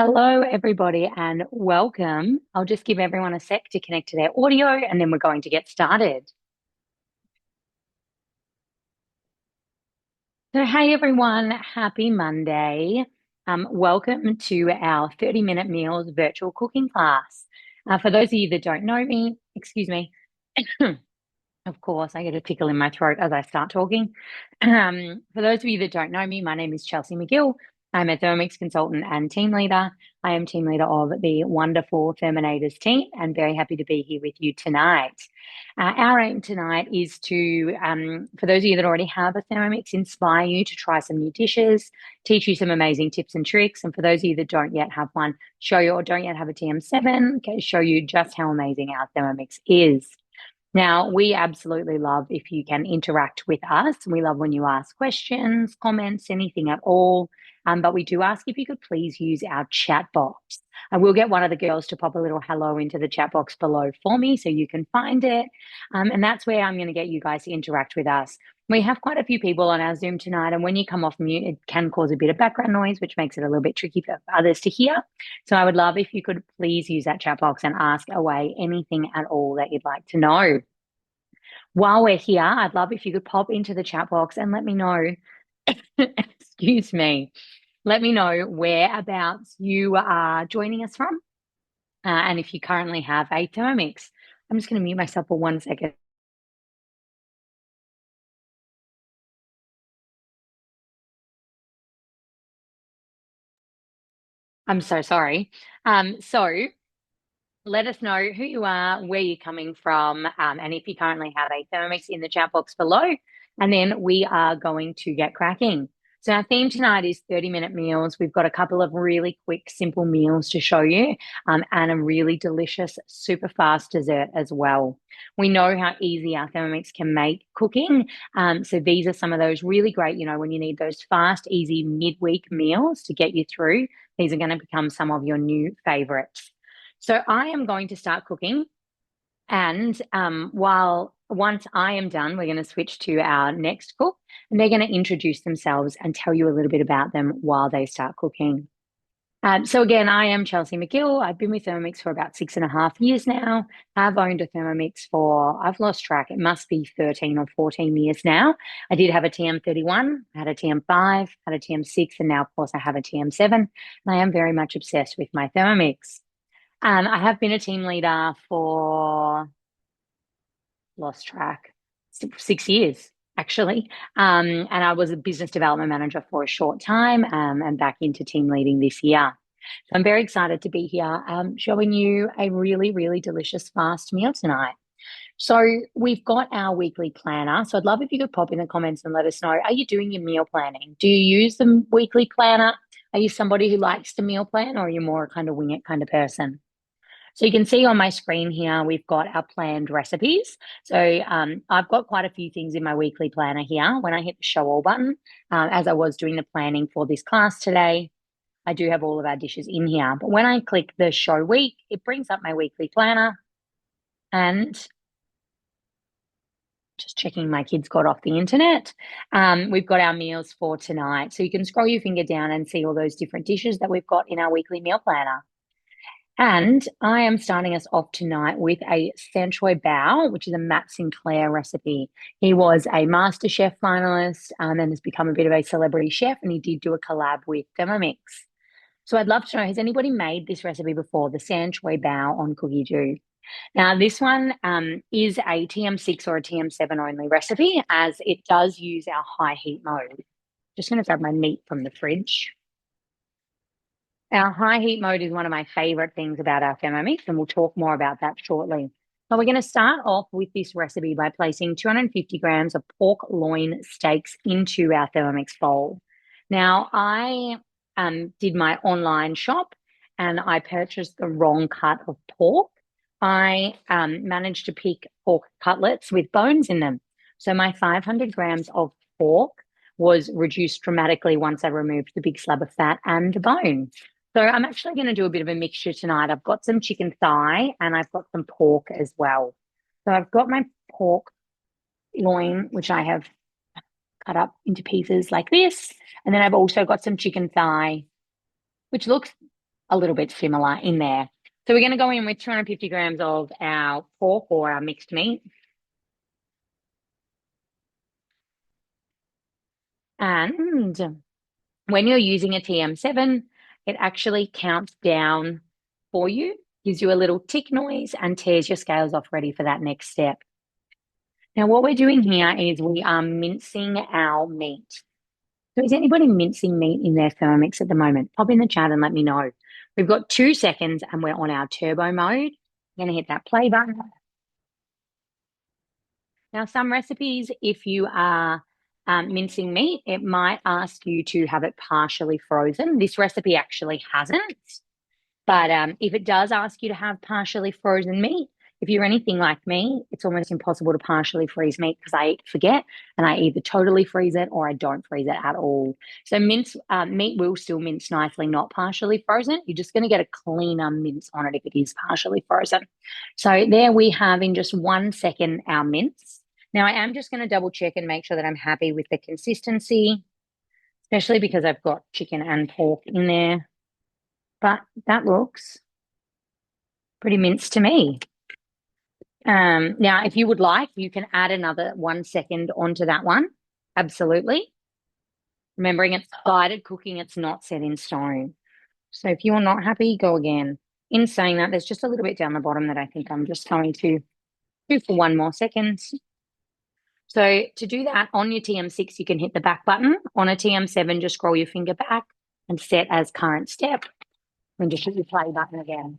Hello, everybody, and welcome. I'll just give everyone a sec to connect to their audio, and then we're going to get started. So, hey, everyone, happy Monday. Welcome to our 30-minute meals virtual cooking class. For those of you that don't know me, excuse me, of course, I get a tickle in my throat as I start talking. For those of you that don't know me, my name is Chelsea McGill. I'm a Thermomix consultant and team leader. I am team leader of the wonderful Terminators team and very happy to be here with you tonight. Our aim tonight is to, for those of you that already have a Thermomix, inspire you to try some new dishes, teach you some amazing tips and tricks. And for those of you that don't yet have one, show you or don't yet have a TM7, okay, show you just how amazing our Thermomix is. Now, we absolutely love if you can interact with us. We love when you ask questions, comments, anything at all. But we do ask if you could please use our chat box. I will get one of the girls to pop a little hello into the chat box below for me so you can find it. And that's where I'm going to get you guys to interact with us. We have quite a few people on our Zoom tonight, and when you come off mute, it can cause a bit of background noise, which makes it a little bit tricky for others to hear. So I would love if you could please use that chat box and ask away anything at all that you'd like to know. While we're here, I'd love if you could pop into the chat box and let me know, excuse me, let me know whereabouts you are joining us from. And if you currently have a Thermomix. I'm just going to mute myself for 1 second. I'm so sorry. So let us know who you are, where you're coming from, and if you currently have a Thermomix in the chat box below. And then we are going to get cracking. So our theme tonight is 30-minute meals. We've got a couple of really quick, simple meals to show you, and a really delicious, super fast dessert as well. We know how easy our Thermomix can make cooking. So these are some of those really great, when you need those fast, easy midweek meals to get you through. These are going to become some of your new favorites. So I am going to start cooking. And once I am done, we're going to switch to our next cook, and they're going to introduce themselves and tell you a little bit about them while they start cooking. So again, I am Chelsea McGill. I've been with Thermomix for about 6.5 years now. I've owned a Thermomix for, I've lost track, it must be 13 or 14 years now. I did have a TM31, I had a TM5, had a TM6, and now, of course, I have a TM7. And I am very much obsessed with my Thermomix. I have been a team leader for, lost track, 6 years, actually. And I was a business development manager for a short time, and back into team leading this year. So I'm very excited to be here, showing you a really, really delicious fast meal tonight. So we've got our weekly planner. So I'd love if you could pop in the comments and let us know, are you doing your meal planning? Do you use the weekly planner? Are you somebody who likes to meal plan, or are you more a kind of wing it kind of person? So you can see on my screen here, we've got our planned recipes. So I've got quite a few things in my weekly planner here. When I hit the show all button, as I was doing the planning for this class today, I do have all of our dishes in here. But when I click the show week, it brings up my weekly planner, and just checking my kids got off the internet. We've got our meals for tonight. So you can scroll your finger down and see all those different dishes that we've got in our weekly meal planner. And I am starting us off tonight with a Sanchoy Bao, which is a Matt Sinclair recipe. He was a MasterChef finalist, and has become a bit of a celebrity chef, and he did do a collab with Thermomix. So I'd love to know, has anybody made this recipe before, the Sanchoy Bao on Cookie Dew? Now, this one is a TM6 or a TM7 only recipe, as it does use our high heat mode. Just going to grab my meat from the fridge. Our high heat mode is one of my favorite things about our Thermomix, and we'll talk more about that shortly. So we're going to start off with this recipe by placing 250 grams of pork loin steaks into our Thermomix bowl. Now, I did my online shop, and I purchased the wrong cut of pork. I managed to pick pork cutlets with bones in them. So my 500 grams of pork was reduced dramatically once I removed the big slab of fat and the bone. So I'm actually going to do a bit of a mixture tonight. I've got some chicken thigh and I've got some pork as well. So I've got my pork loin, which I have cut up into pieces like this. And then I've also got some chicken thigh, which looks a little bit similar in there. So we're going to go in with 250 grams of our pork or our mixed meat. And when you're using a TM7, it actually counts down for you, gives you a little tick noise and tears your scales off ready for that next step. Now, what we're doing here is we are mincing our meat. So is anybody mincing meat in their Thermomix at the moment? Pop in the chat and let me know. We've got 2 seconds and we're on our turbo mode. I'm going to hit that play button. Now, some recipes, if you are mincing meat, it might ask you to have it partially frozen. This recipe actually hasn't. But if it does ask you to have partially frozen meat, if you're anything like me, it's almost impossible to partially freeze meat because I forget and I either totally freeze it or I don't freeze it at all. So meat will still mince nicely, not partially frozen. You're just going to get a cleaner mince on it if it is partially frozen. So there we have in just 1 second our mince. Now I am just going to double check and make sure that I'm happy with the consistency, especially because I've got chicken and pork in there. But that looks pretty minced to me. Now, if you would like, you can add another 1 second onto that one. Absolutely. Remembering it's guided cooking, it's not set in stone. So if you're not happy, go again. In saying that, there's just a little bit down the bottom that I think I'm just going to do for 1 more second. So to do that on your TM6, you can hit the back button. On a TM7, just scroll your finger back and set as current step. And just hit your play button again.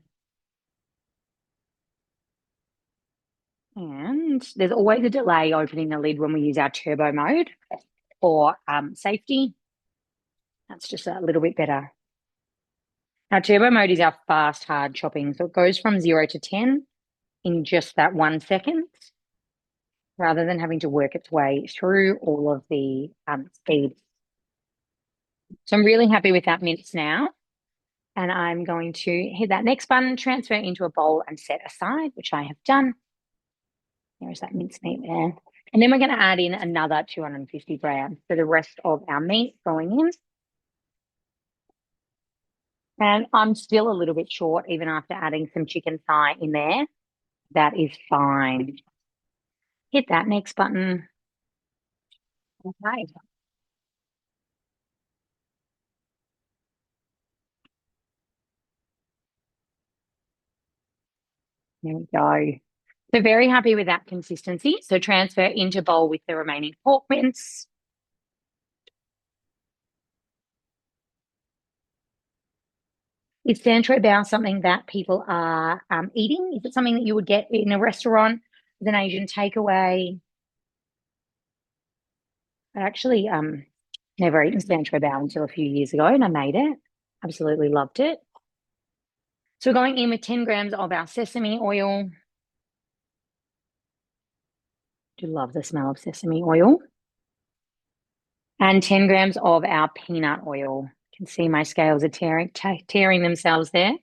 And there's always a delay opening the lid when we use our turbo mode for safety. That's just a little bit better. Our turbo mode is our fast, hard chopping. So it goes from 0 to 10 in just that 1 second, rather than having to work its way through all of the speed. So I'm really happy with that mince now. And I'm going to hit that next button, transfer into a bowl and set aside, which I have done. There's that mince meat there. And then we're going to add in another 250 grams for the rest of our meat going in. And I'm still a little bit short, even after adding some chicken thigh in there. That is fine. Hit that next button. Okay. There we go. So very happy with that consistency. So transfer into bowl with the remaining pork mince. Is Sancho bao something that people are eating? Is it something that you would get in a restaurant as an Asian takeaway? I actually never eaten Sancho bao until a few years ago, and I made it. Absolutely loved it. So we're going in with 10 grams of our sesame oil. Do love the smell of sesame oil. And 10 grams of our peanut oil. You can see my scales are tearing themselves there.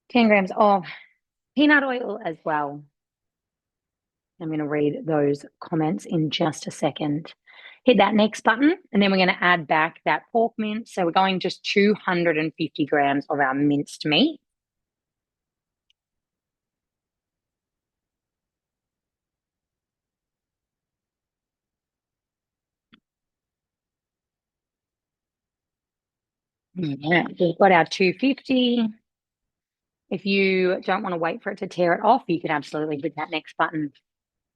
Ten grams of peanut oil as well. I'm going to read those comments in just a second. Hit that next button, and then we're going to add back that pork mince. So we're going just 250 grams of our minced meat. Yeah, we've got our 250. If you don't want to wait for it to tear it off, you can absolutely hit that next button.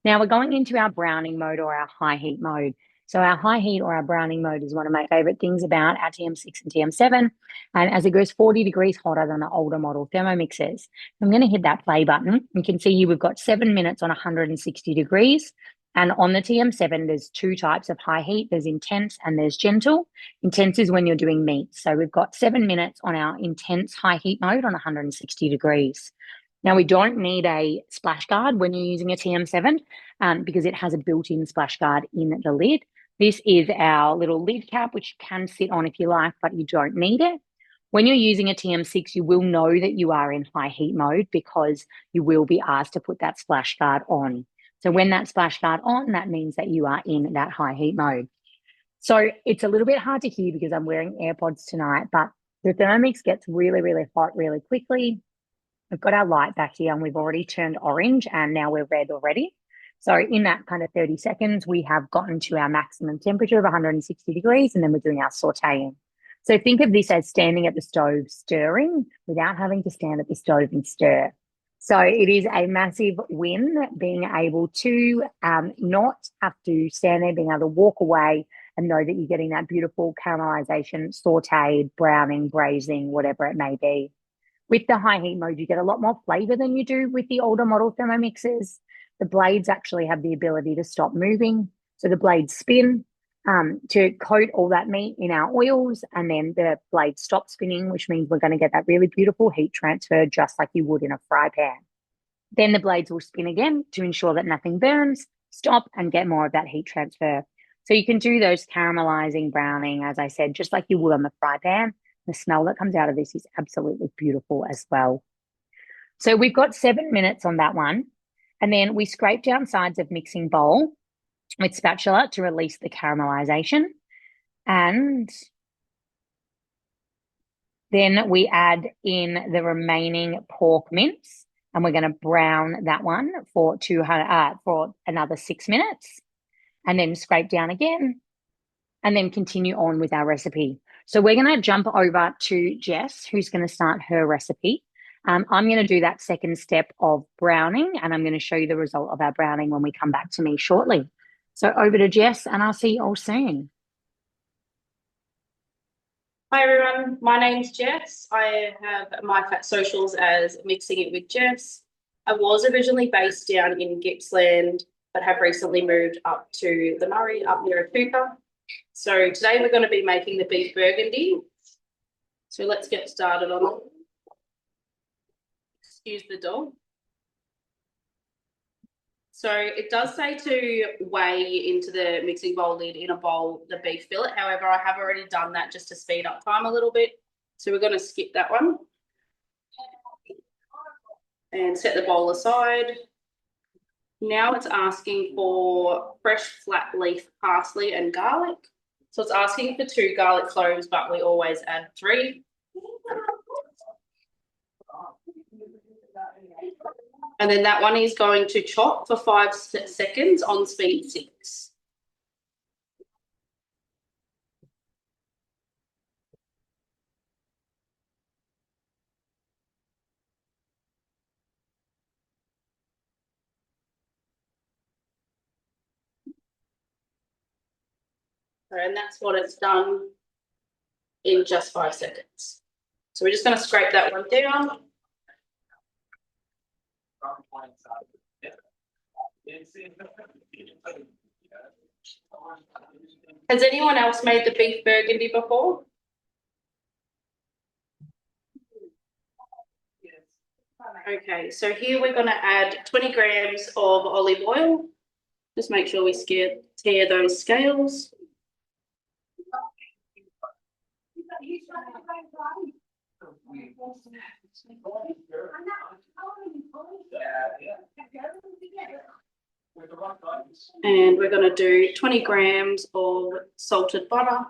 Now we're going into our browning mode or our high heat mode. So our high heat or our browning mode is one of my favorite things about our TM6 and TM7. And as it goes 40 degrees hotter than the older model Thermomixes, I'm going to hit that play button. You can see here we've got 7 minutes on 160 degrees. And on the TM7, there's 2 types of high heat. There's intense and there's gentle. Intense is when you're doing meat. So we've got 7 minutes on our intense high heat mode on 160 degrees. Now, we don't need a splash guard when you're using a TM7 because it has a built-in splash guard in the lid. This is our little lid cap, which you can sit on if you like, but you don't need it. When you're using a TM6, you will know that you are in high heat mode because you will be asked to put that splash guard on. So when that splash guard on, that means that you are in that high heat mode. So it's a little bit hard to hear because I'm wearing AirPods tonight, but the Thermomix gets really, really hot really quickly. We've got our light back here and we've already turned orange and now we're red already. So in that kind of 30 seconds, we have gotten to our maximum temperature of 160 degrees and then we're doing our sauteing. So think of this as standing at the stove stirring without having to stand at the stove and stir. So it is a massive win being able to not have to stand there, being able to walk away and know that you're getting that beautiful caramelization, sauteed, browning, braising, whatever it may be. With the high heat mode, you get a lot more flavor than you do with the older model Thermomixes. The blades actually have the ability to stop moving. So the blades spin to coat all that meat in our oils, and then the blades stop spinning, which means we're going to get that really beautiful heat transfer just like you would in a fry pan. Then the blades will spin again to ensure that nothing burns, stop, and get more of that heat transfer. So you can do those caramelizing, browning, as I said, just like you would on the fry pan. The smell that comes out of this is absolutely beautiful as well. So we've got 7 minutes on that one. And then we scrape down sides of mixing bowl with spatula to release the caramelization. And then we add in the remaining pork mince and we're going to brown that one for another 6 minutes and then scrape down again and then continue on with our recipe. So we're going to jump over to Jess, who's going to start her recipe. I'm going to do that second step of browning, and I'm going to show you the result of our browning when we come back to me shortly. So over to Jess, and I'll see you all soon. Hi everyone, my name's Jess. I have my fat socials as Mixing It with Jess. I was originally based down in Gippsland, but have recently moved up to the Murray, up near Cooper. So today we're going to be making the beef burgundy. So let's get started on it. Excuse the dog. So it does say to weigh into the mixing bowl lid in a bowl the beef fillet. However, I have already done that just to speed up time a little bit. So we're going to skip that one and set the bowl aside. Now it's asking for fresh flat leaf parsley and garlic. So it's asking for 2 garlic cloves, but we always add 3. And then that one is going to chop for 5 seconds on speed 6. And that's what it's done in just 5 seconds. So we're just going to scrape that one down. Has anyone else made the beef burgundy before? Okay, so here we're going to add 20 grams of olive oil. Just make sure we tear those scales. And we're going to do 20 grams of salted butter.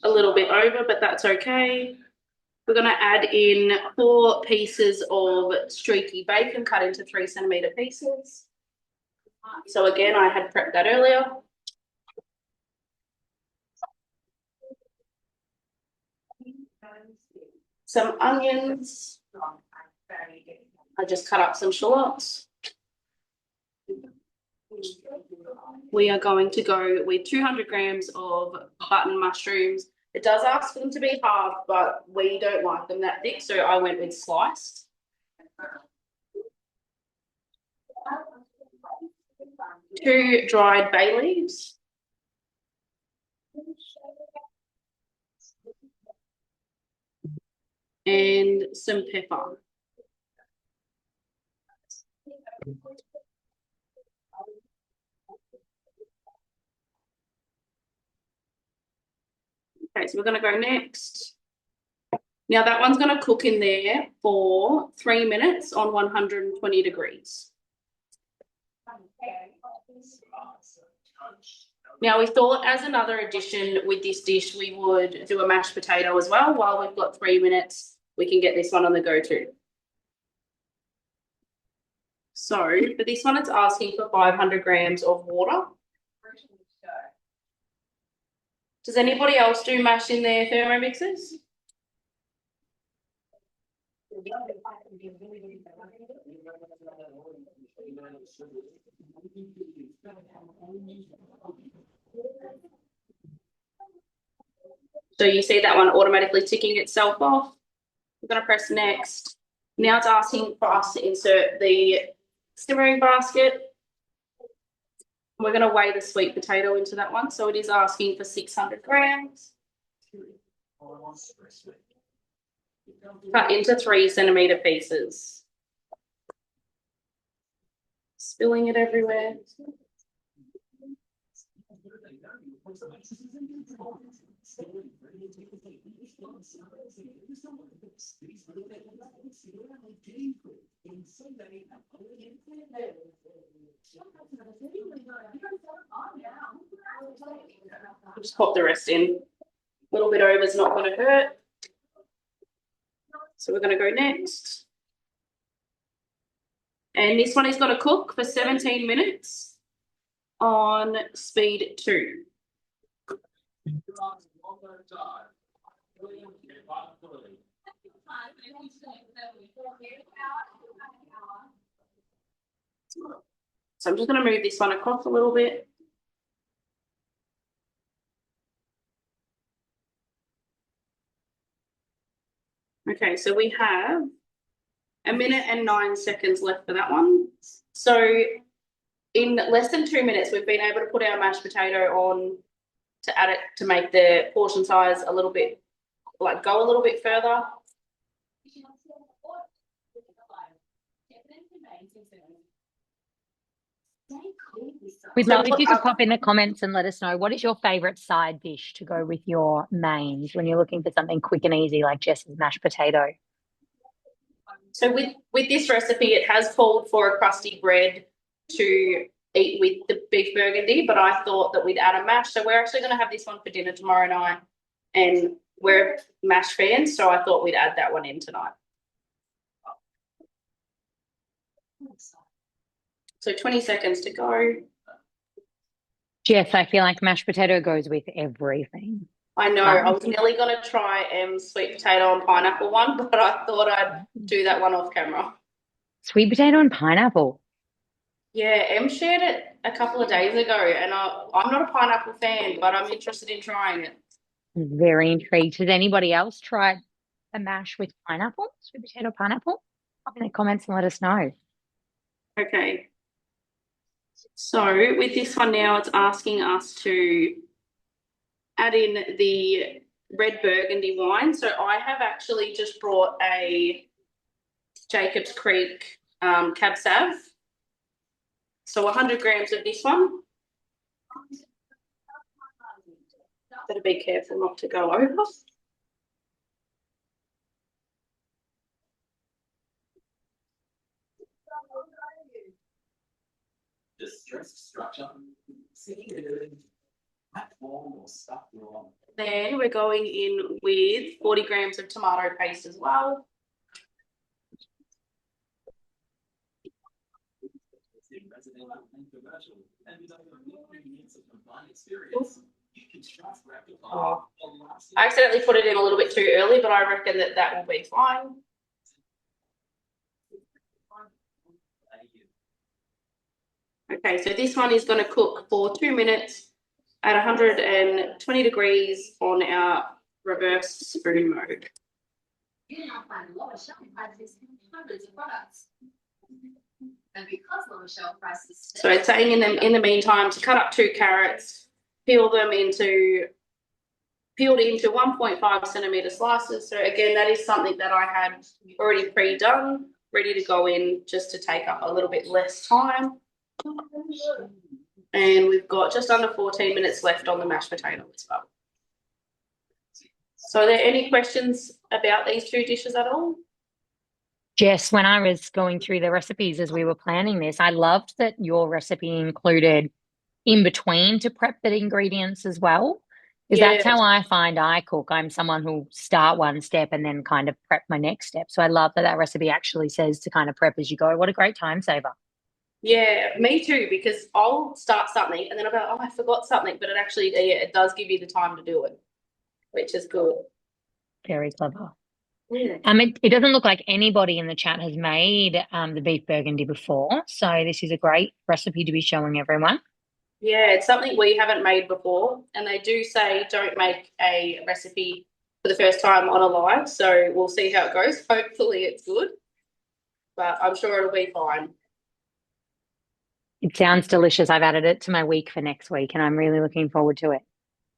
A little bit over, but that's okay. We're going to add in 4 pieces of streaky bacon cut into 3 centimetre pieces. So again, I had prepped that earlier. Some onions. I just cut up some shallots. We are going to go with 200 grams of button mushrooms. It does ask for them to be hard, but we don't like them that thick, so I went with sliced. Two dried bay leaves. And some pepper. Okay, so we're going to go next. Now that one's going to cook in there for 3 minutes on 120 degrees. Now we thought as another addition with this dish, we would do a mashed potato as well. While we've got 3 minutes, we can get this one on the go too. So for this one, it's asking for 500 grams of water. Does anybody else do mash in their Thermomixes? So you see that one automatically ticking itself off. We're going to press next. Now it's asking for us to insert the simmering basket. We're going to weigh the sweet potato into that one. So it is asking for 600 grams. Cut into 3 centimetre pieces. Spilling it everywhere. Just pop the rest in. A little bit over is not going to hurt. So we're going to go next. And this one is going to cook for 17 minutes on speed 2. So I'm just going to move this one across a little bit. Okay, so we have 1 minute and 9 seconds left for that one. So in less than 2 minutes, we've been able to put our mashed potato on to add it to make the portion size a little bit, like go a little bit further. We'd love if you could pop in the comments and let us know, what is your favourite side dish to go with your mains when you're looking for something quick and easy like Jess's mashed potato? So with this recipe, it has called for a crusty bread to eat with the beef burgundy, but I thought that we'd add a mash. So we're actually going to have this one for dinner tomorrow night, and we're mash fans, so I thought we'd add that one in tonight. So 20 seconds to go. Jess, I feel like mashed potato goes with everything. I know. I was nearly going to try sweet potato and pineapple one, but I thought I'd do that one off camera. Sweet potato and pineapple. Yeah, Em shared it a couple of days ago, and I'm not a pineapple fan, but I'm interested in trying it. I'm very intrigued. Has anybody else tried a mash with pineapple, sweet potato pineapple? Pop in the comments and let us know. Okay. So with this one now, it's asking us to add in the red burgundy wine. So I have actually just brought a Jacob's Creek Cab Sav. So 100 grams of this one. Better be careful not to go over. Distressed structure. Then we're going in with 40 grams of tomato paste as well. Oh, I accidentally put it in a little bit too early, but I reckon that will be fine. Okay, so this one is going to cook for 2 minutes at 120 degrees on our reverse spoon mode. You now find lower shelf prices in hundreds of products. And because lower shelf prices, so it's saying in the meantime to cut up 2 carrots, peeled into 1.5 centimetre slices. So again, that is something that I had already pre-done, ready to go in just to take up a little bit less time. And we've got just under 14 minutes left on the mashed potato as well. So are there any questions about these two dishes at all? Jess, when I was going through the recipes as we were planning this, I loved that your recipe included in between to prep the ingredients as well. Because that's Yeah, how I find I cook. I'm someone who'll start one step and then kind of prep my next step. So I love that that recipe actually says to kind of prep as you go. What a great time saver. yeah, me too, because I'll start something and then I'll go, oh, I forgot something, but it actually, yeah, it does give you the time to do it, which is good. Very clever. Yeah. It doesn't look like anybody in the chat has made the beef burgundy before. So this is a great recipe to be showing everyone. Yeah, it's something we haven't made before, and they do say don't make a recipe for the first time on a live, so we'll see how it goes. Hopefully it's good, but I'm sure it'll be fine. It sounds delicious. I've added it to my week for next week, and I'm really looking forward to it.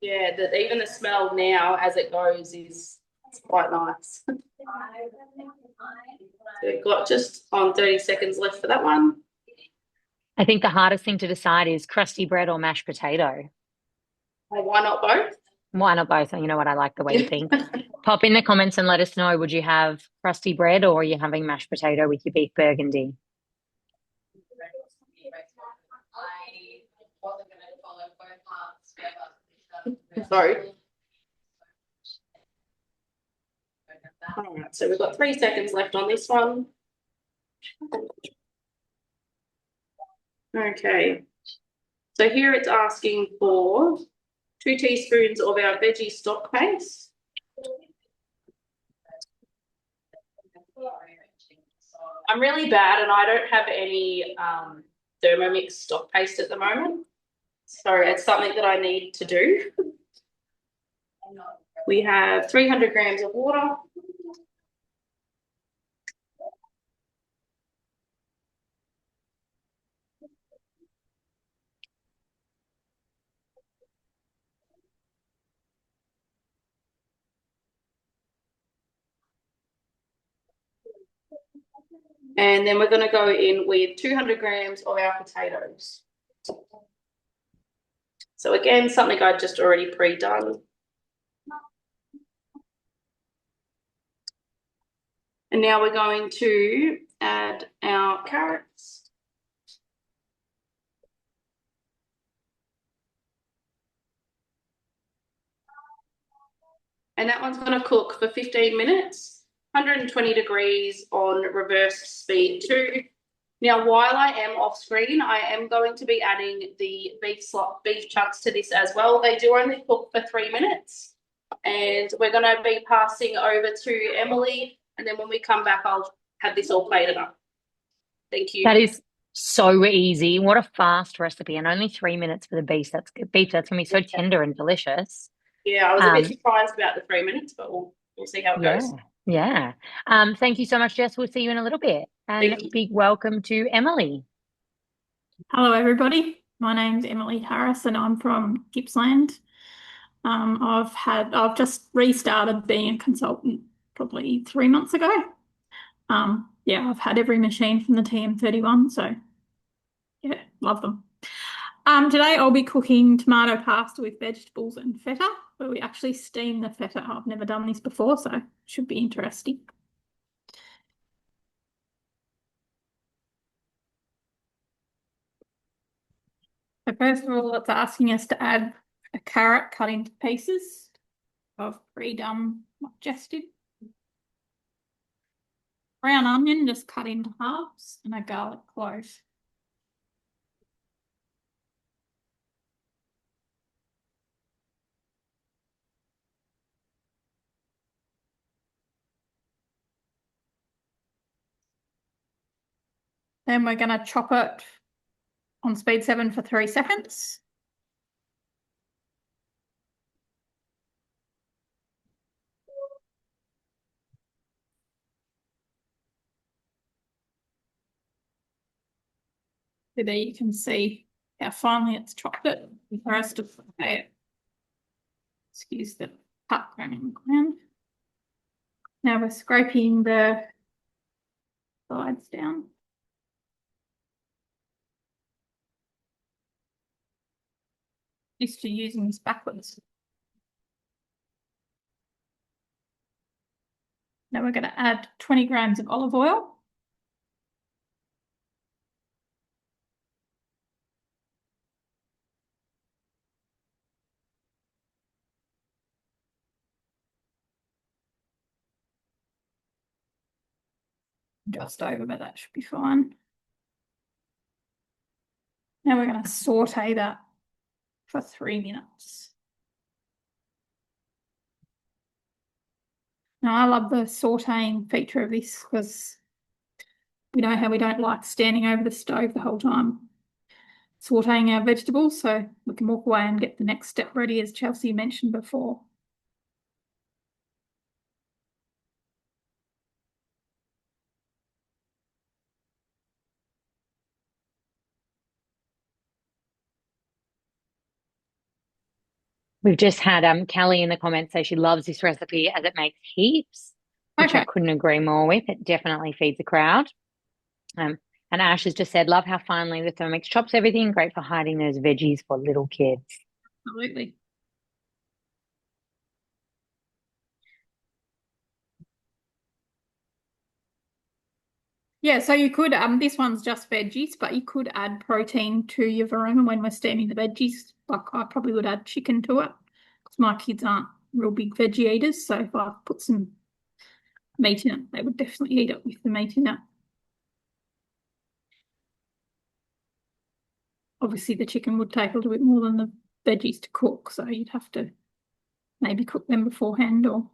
Yeah, that even the smell now as it goes is quite nice. So we've got just on 30 seconds left for that one. I think the hardest thing to decide is crusty bread or mashed potato. Why not both? Why not both? You know what? I like the way you think. Pop in the comments and let us know. Would you have crusty bread or are you having mashed potato with your beef burgundy? Sorry. All right, so we've got 3 seconds left on this one. Okay. So here it's asking for 2 teaspoons of our veggie stock paste. I'm really bad and I don't have any Thermomix stock paste at the moment. So it's something that I need to do. We have 300 grams of water. And then we're going to go in with 200 grams of our potatoes. So again, something I'd just already pre-done. And now we're going to add our carrots. And that one's going to cook for 15 minutes, 120 degrees on reverse speed too. Now, while I am off screen, I am going to be adding the beef chunks to this as well. They do only cook for 3 minutes. And we're going to be passing over to Emily. And then when we come back, I'll have this all plated up. Thank you. That is so easy. What a fast recipe, and only 3 minutes for the beef. That's good beef. That's gonna be so tender and delicious. Yeah, I was a bit surprised about the 3 minutes, but we'll see how it goes. Yeah. Thank you so much, Jess. We'll see you in a little bit. And big welcome to Emily. Hello, everybody. My name's Emily Harris, and I'm from Gippsland. I've just restarted being a consultant probably 3 months ago. Yeah, I've had every machine from the TM31, so yeah, love them. Today I'll be cooking tomato pasta with vegetables and feta, where we actually steam the feta. I've never done this before, so it should be interesting. So first of all, it's asking us to add a carrot cut into pieces. I've pre-done what Jess did. Brown onion just cut into halves and a garlic clove. Then we're going to chop it on speed 7 for 3 seconds. So there you can see how finely it's chopped it for us to excuse the cut going on the ground. Now we're scraping the sides down. Used to using this backwards. Now we're going to add 20 grams of olive oil. Just over, but that should be fine. Now we're going to saute that for 3 minutes. Now I love the sauteing feature of this because we know how we don't like standing over the stove the whole time sauteing our vegetables, so we can walk away and get the next step ready, as Chelsea mentioned before. We've just had Callie in the comments say she loves this recipe as it makes heaps, which I couldn't agree more with. It definitely feeds the crowd. And Ash has just said, love how finely the Thermomix chops everything. Great for hiding those veggies for little kids. Absolutely. Yeah, so you could, this one's just veggies, but you could add protein to your varoma when we're steaming the veggies. Like I probably would add chicken to it because my kids aren't real big veggie eaters. So if I put some meat in it, they would definitely eat it with the meat in it. Obviously, the chicken would take a little bit more than the veggies to cook, so you'd have to maybe cook them beforehand or...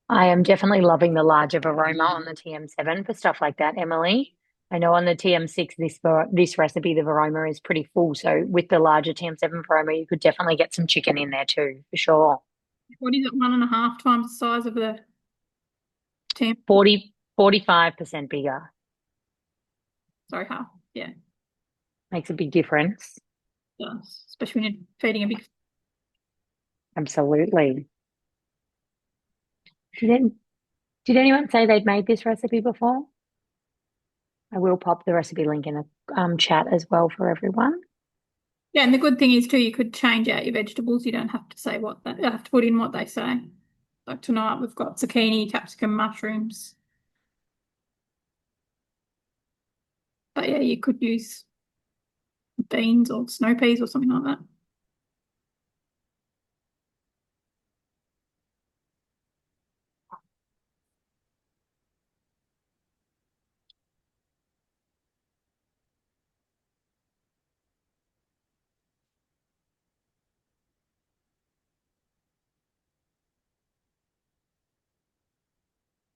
I am definitely loving the larger varoma on the TM7 for stuff like that, Emily. I know on the TM6, this recipe, the varoma is pretty full. So with the larger TM7 varoma, you could definitely get some chicken in there too, for sure. What is it, 1.5 times the size of the TM? 45% bigger. Sorry, half. Yeah. Makes a big difference. Yeah, especially when you're feeding a big... Absolutely. Did anyone say they'd made this recipe before? I will pop the recipe link in the chat as well for everyone. Yeah, and the good thing is too, you could change out your vegetables. You don't have to say what they, you have to put in what they say. Like tonight we've got zucchini, capsicum, mushrooms. But yeah, you could use beans or snow peas or something like that.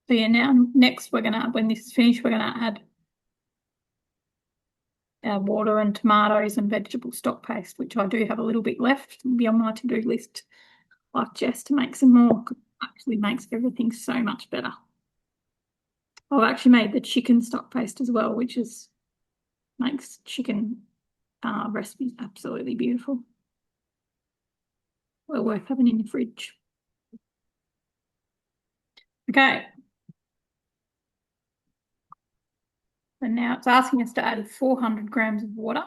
So yeah, now next we're gonna, when this is finished, we're gonna add our water and tomatoes and vegetable stock paste, which I do have a little bit left. It'll be on my to-do list, like Jess, to make some more. It actually makes everything so much better. I've actually made the chicken stock paste as well, which is makes chicken recipes absolutely beautiful. Well worth having in the fridge. Okay. And now it's asking us to add 400 grams of water.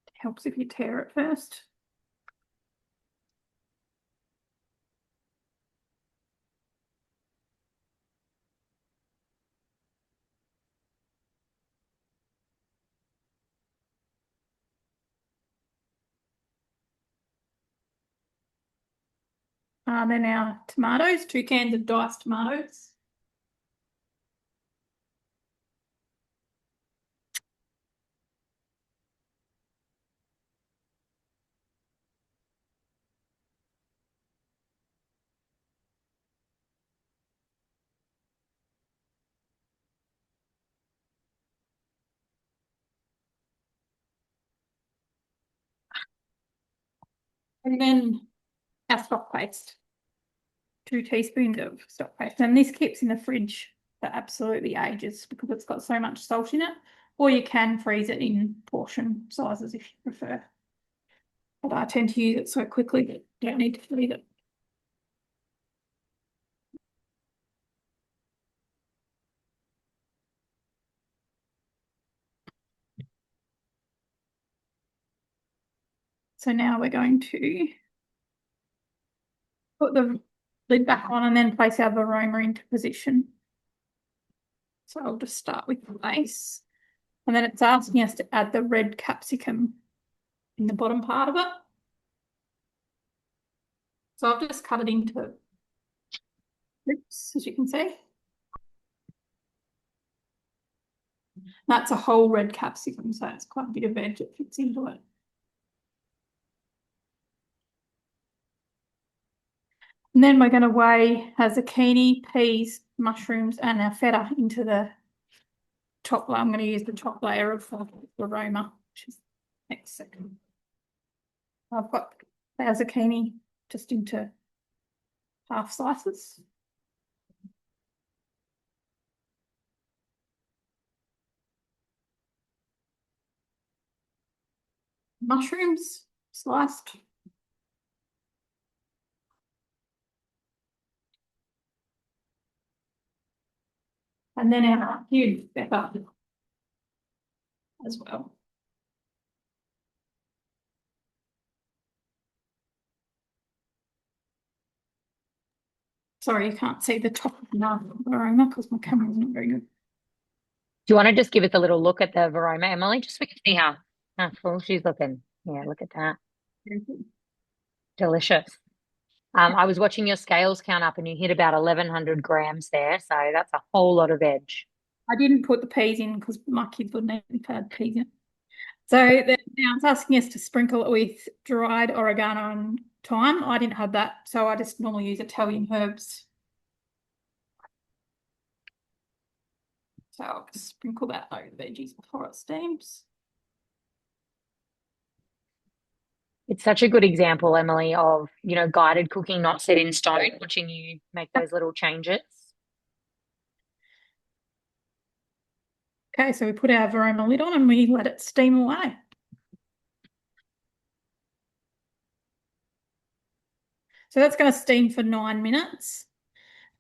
It helps if you tear it first. Then our tomatoes, 2 cans of diced tomatoes. And then our stock paste, 2 teaspoons of stock paste. And this keeps in the fridge for absolutely ages because it's got so much salt in it. Or you can freeze it in portion sizes if you prefer. But I tend to use it so quickly that you don't need to freeze it. So now we're going to put the lid back on and then place our varoma into position. So I'll just start with the base. And then it's asking us to add the red capsicum in the bottom part of it. So I've just cut it into strips, as you can see. That's a whole red capsicum, so it's quite a bit of veg that fits into it. And then we're going to weigh our zucchini, peas, mushrooms, and our feta into the top layer. I'm going to use the top layer of aroma, which is next second. I've got our zucchini just into half slices. Mushrooms sliced. And then our cubed pepper as well. Sorry, you can't see the top of the aroma because my camera's not very good. Do you want to just give us a little look at the varoma, Emily, just so we can see how full she's looking? Yeah, look at that. Delicious. I was watching your scales count up and you hit about 1,100 grams there. So that's a whole lot of veg. I didn't put the peas in because my kids wouldn't eat if I had peas in. So now it's asking us to sprinkle it with dried oregano and thyme. I didn't have that, so I just normally use Italian herbs. So I'll just sprinkle that over the veggies before it steams. It's such a good example, Emily, of, guided cooking, not set in stone, watching you make those little changes. Okay, so we put our varoma lid on and we let it steam away. So that's going to steam for 9 minutes.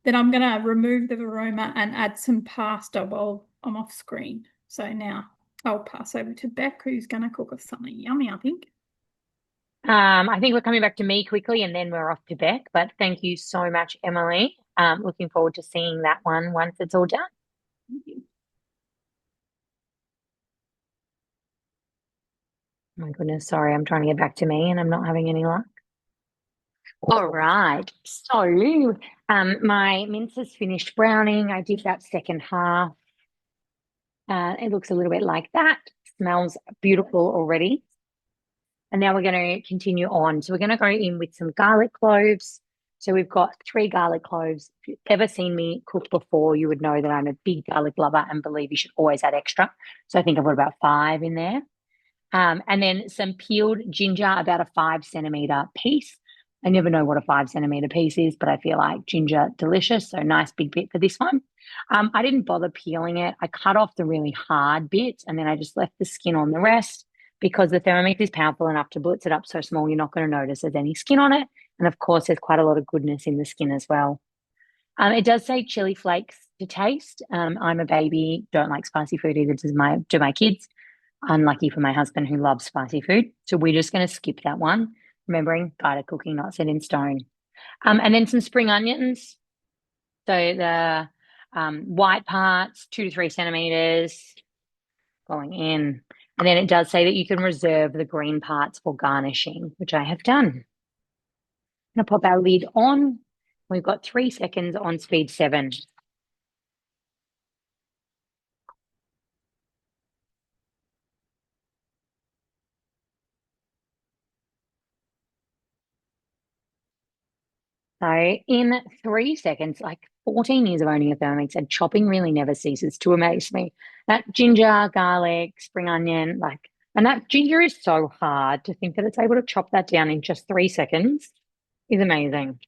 Then I'm going to remove the varoma and add some pasta while I'm off screen. So now I'll pass over to Bec, who's going to cook us something yummy, I think. I think we're coming back to me quickly and then we're off to Bec. But thank you so much, Emily. Looking forward to seeing that one once it's all done. Thank you. Oh my goodness, sorry, I'm trying to get back to me and I'm not having any luck. All right, so my mince has finished browning. I did that second half. It looks a little bit like that. Smells beautiful already. And now we're going to continue on. So we're going to go in with some garlic cloves. So we've got 3 garlic cloves. If you've ever seen me cook before, you would know that I'm a big garlic lover and believe you should always add extra. So I think I've got about 5 in there. And then some peeled ginger, about a 5 centimeter piece. I never know what a 5 centimeter piece is, but I feel like ginger, delicious. So nice big bit for this one. I didn't bother peeling it. I cut off the really hard bit and then I just left the skin on the rest because the Thermomix is powerful enough to blitz it up so small you're not going to notice there's any skin on it. And of course, there's quite a lot of goodness in the skin as well. It does say chili flakes to taste. I'm a baby, don't like spicy food either do my kids. Unlucky for my husband who loves spicy food. So we're just going to skip that one. Remembering guided cooking, not set in stone. And then some spring onions. So the white parts, 2 to 3 centimeters going in. And then it does say that you can reserve the green parts for garnishing, which I have done. I'm going to pop our lid on. We've got 3 seconds on speed 7. So in 3 seconds, like 14 years of owning a Thermomix, and chopping really never ceases to amaze me. That ginger, garlic, spring onion, and that ginger is so hard. To think that it's able to chop that down in just 3 seconds is amazing.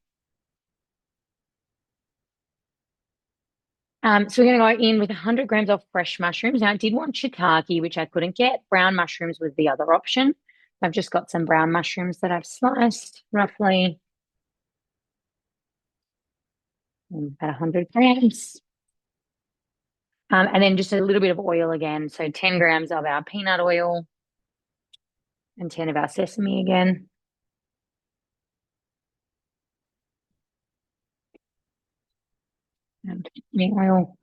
So we're going to go in with 100 grams of fresh mushrooms. Now, I did want shiitake, which I couldn't get. Brown mushrooms was the other option. I've just got some brown mushrooms that I've sliced roughly about 100 grams. And then just a little bit of oil again. So 10 grams of our peanut oil. and 10 of our sesame again. And mint oil.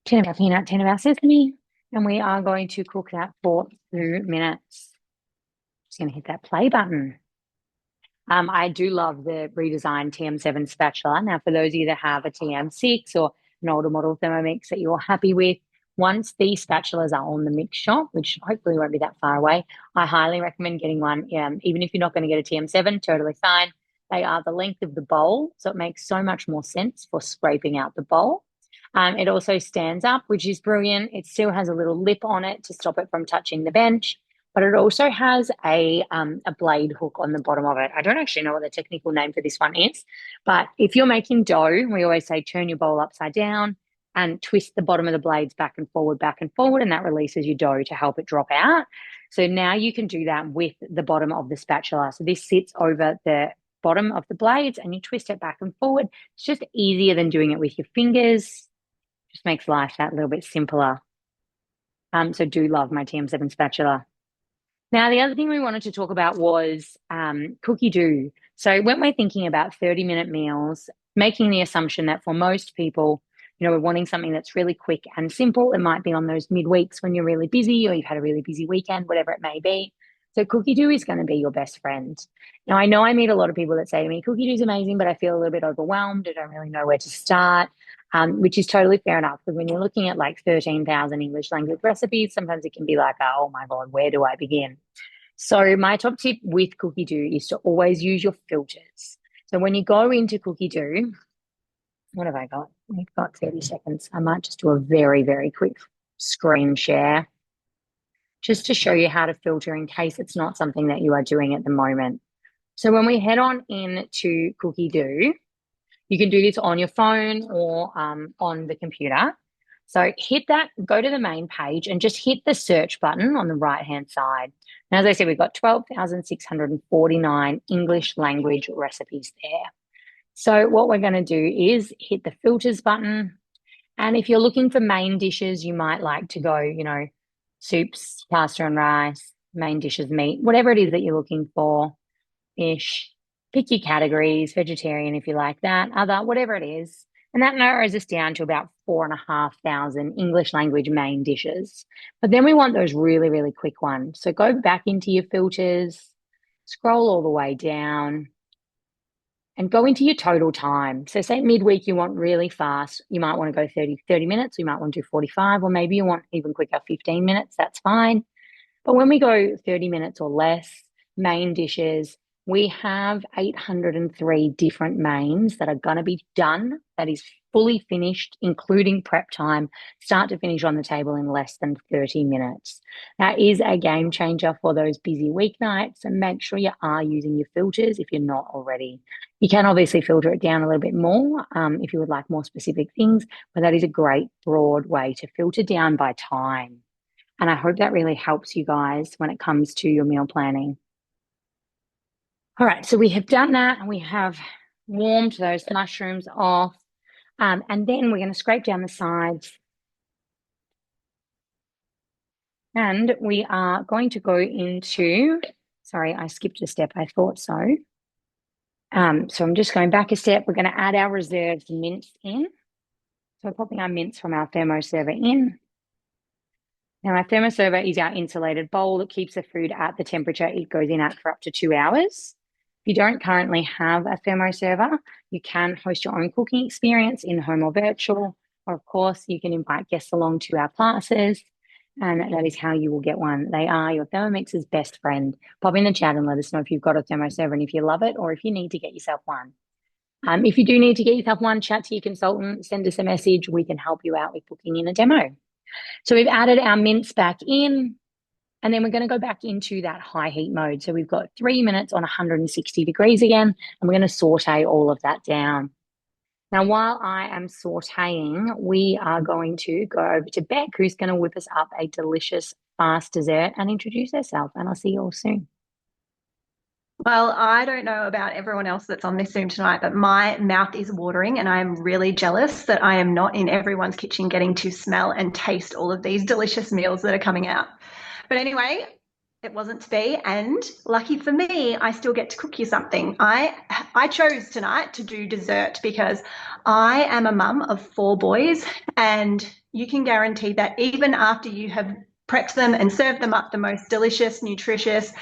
10 of our peanut, 10 of our sesame. And we are going to cook that for 2 minutes. Just going to hit that play button. I do love the redesigned TM7 spatula. Now, for those of you that have a TM6 or an older model Thermomix that you're happy with, once these spatulas are on the mix shop, which hopefully won't be that far away, I highly recommend getting one. Even if you're not going to get a TM7, totally fine. They are the length of the bowl, so it makes so much more sense for scraping out the bowl. It also stands up, which is brilliant. It still has a little lip on it to stop it from touching the bench, but it also has a blade hook on the bottom of it. I don't actually know what the technical name for this one is, but if you're making dough, we always say turn your bowl upside down and twist the bottom of the blades back and forward, and that releases your dough to help it drop out. So now you can do that with the bottom of the spatula. So this sits over the bottom of the blades and you twist it back and forward. It's just easier than doing it with your fingers. Just makes life that little bit simpler. So do love my TM7 spatula. Now, the other thing we wanted to talk about was cookie dough. So when we're thinking about 30-minute meals, making the assumption that for most people, we're wanting something that's really quick and simple. It might be on those midweeks when you're really busy or you've had a really busy weekend, whatever it may be. So cookie dough is going to be your best friend. Now, I know I meet a lot of people that say to me, cookie dough is amazing, but I feel a little bit overwhelmed. I don't really know where to start, which is totally fair enough. Because when you're looking at like 13,000 English language recipes, sometimes it can be like, oh my God, where do I begin? So my top tip with cookie dough is to always use your filters. So when you go into cookie dough, what have I got? We've got 30 seconds. I might just do a very, very quick screen share just to show you how to filter in case it's not something that you are doing at the moment. So when we head on into cookie dough, you can do this on your phone or on the computer. So hit that, go to the main page and just hit the search button on the right-hand side. And as I said, we've got 12,649 English language recipes there. So what we're going to do is hit the filters button. And if you're looking for main dishes, you might like to go, soups, pasta and rice, main dishes, meat, whatever it is that you're looking for, fish. Pick your categories, vegetarian if you like that, other, whatever it is. And that narrows us down to about 4,500 English language main dishes. But then we want those really, really quick ones. So go back into your filters, scroll all the way down, and go into your total time. So say midweek you want really fast. You might want to go 30 minutes. You might want to do 45, or maybe you want even quicker, 15 minutes. That's fine. But when we go 30 minutes or less, main dishes, we have 803 different mains that are going to be done. That is fully finished, including prep time, start to finish on the table in less than 30 minutes. That is a game changer for those busy weeknights, and make sure you are using your filters if you're not already. You can obviously filter it down a little bit more if you would like more specific things, but that is a great broad way to filter down by time. And I hope that really helps you guys when it comes to your meal planning. All right, so we have done that and we have warmed those mushrooms off. And then we're going to scrape down the sides. And we are going to go into, sorry, I skipped a step. I thought so. So I'm just going back a step. We're going to add our reserved mince in. So we're popping our mince from our thermoserver in. Now, our thermoserver is our insulated bowl that keeps the food at the temperature it goes in at for up to 2 hours. If you don't currently have a thermoserver, you can host your own cooking experience in home or virtual. Or, of course, you can invite guests along to our classes, and that is how you will get one. They are your Thermomix's best friend. Pop in the chat and let us know if you've got a thermoserver and if you love it, or if you need to get yourself one. If you do need to get yourself one, chat to your consultant, send us a message. We can help you out with booking in a demo. So we've added our mince back in, and then we're going to go back into that high heat mode. So we've got 3 minutes on 160 degrees again, and we're going to saute all of that down. Now, while I am sauteing, we are going to go over to Bec, who's going to whip us up a delicious fast dessert and introduce herself, and I'll see you all soon. Well, I don't know about everyone else that's on this Zoom tonight, but my mouth is watering and I am really jealous that I am not in everyone's kitchen getting to smell and taste all of these delicious meals that are coming out. But anyway, it wasn't to be, and lucky for me, I still get to cook you something. I chose tonight to do dessert because I am a mum of 4 boys, and you can guarantee that even after you have prepped them and served them up the most delicious, nutritious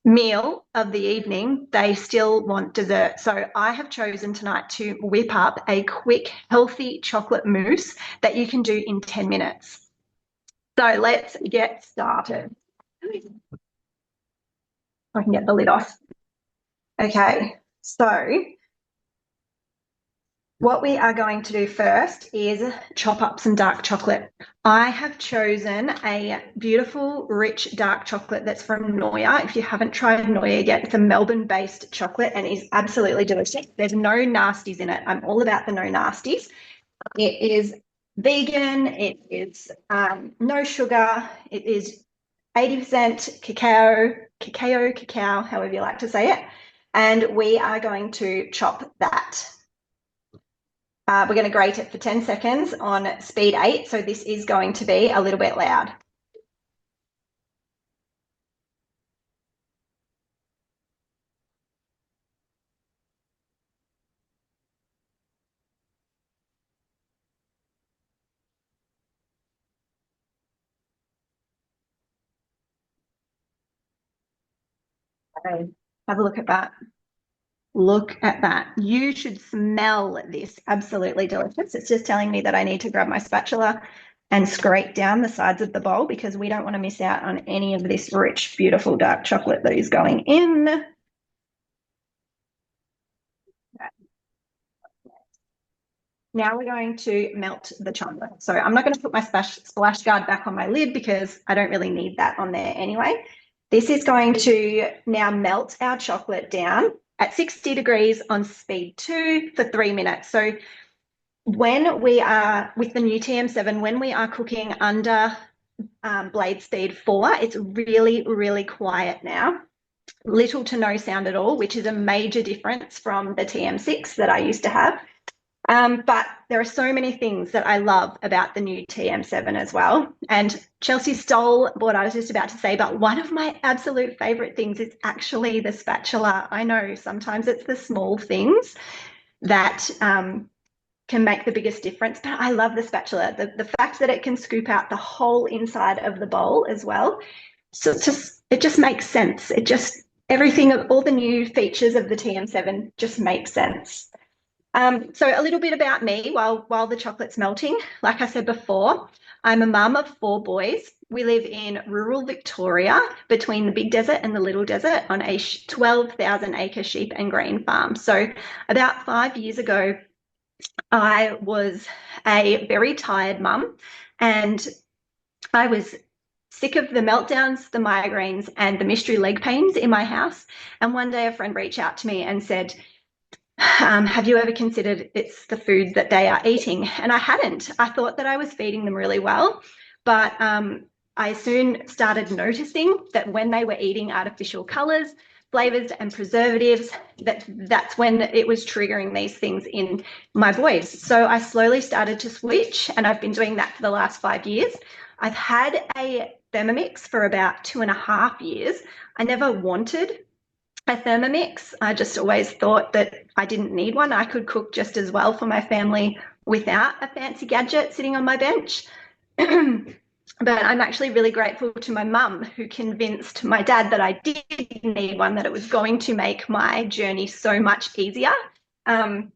meal of the evening, they still want dessert. So I have chosen tonight to whip up a quick, healthy chocolate mousse that you can do in 10 minutes. So let's get started. I can get the lid off. Okay, so what we are going to do first is chop up some dark chocolate. I have chosen a beautiful, rich dark chocolate that's from Noya. If you haven't tried Noya yet, it's a Melbourne-based chocolate and is absolutely delicious. There's no nasties in it. I'm all about the no nasties. It is vegan. It is no sugar. It is 80% cacao, however you like to say it. And we are going to chop that. We're going to grate it for 10 seconds on speed 8. So this is going to be a little bit loud. Okay. Have a look at that. Look at that. You should smell this. Absolutely delicious. It's just telling me that I need to grab my spatula and scrape down the sides of the bowl because we don't want to miss out on any of this rich, beautiful dark chocolate that is going in. Now we're going to melt the chocolate. So I'm not going to put my splash guard back on my lid because I don't really need that on there anyway. This is going to now melt our chocolate down at 60 degrees on speed 2 for 3 minutes. So when we are with the new TM7, when we are cooking under blade speed 4, it's really, really quiet now. Little to no sound at all, which is a major difference from the TM6 that I used to have. But there are so many things that I love about the new TM7 as well. And Chelsea stole what I was just about to say, but one of my absolute favorite things is actually the spatula. I know sometimes it's the small things that can make the biggest difference, but I love the spatula. The fact that it can scoop out the whole inside of the bowl as well. So it just makes sense. Everything of all the new features of the TM7 just makes sense. So a little bit about me while the chocolate's melting. Like I said before, I'm a mum of 4 boys. We live in rural Victoria between the big desert and the little desert on a 12,000 acre sheep and grain farm. So about 5 years ago, I was a very tired mum and I was sick of the meltdowns, the migraines, and the mystery leg pains in my house. And one day a friend reached out to me and said, have you ever considered it's the food that they are eating? And I hadn't. I thought that I was feeding them really well, but I soon started noticing that when they were eating artificial colors, flavors, and preservatives, that's when it was triggering these things in my boys. So I slowly started to switch, and I've been doing that for the last 5 years. I've had a Thermomix for about 2.5 years. I never wanted a Thermomix. I just always thought that I didn't need one. I could cook just as well for my family without a fancy gadget sitting on my bench. But I'm actually really grateful to my mum who convinced my dad that I did need one, that it was going to make my journey so much easier. And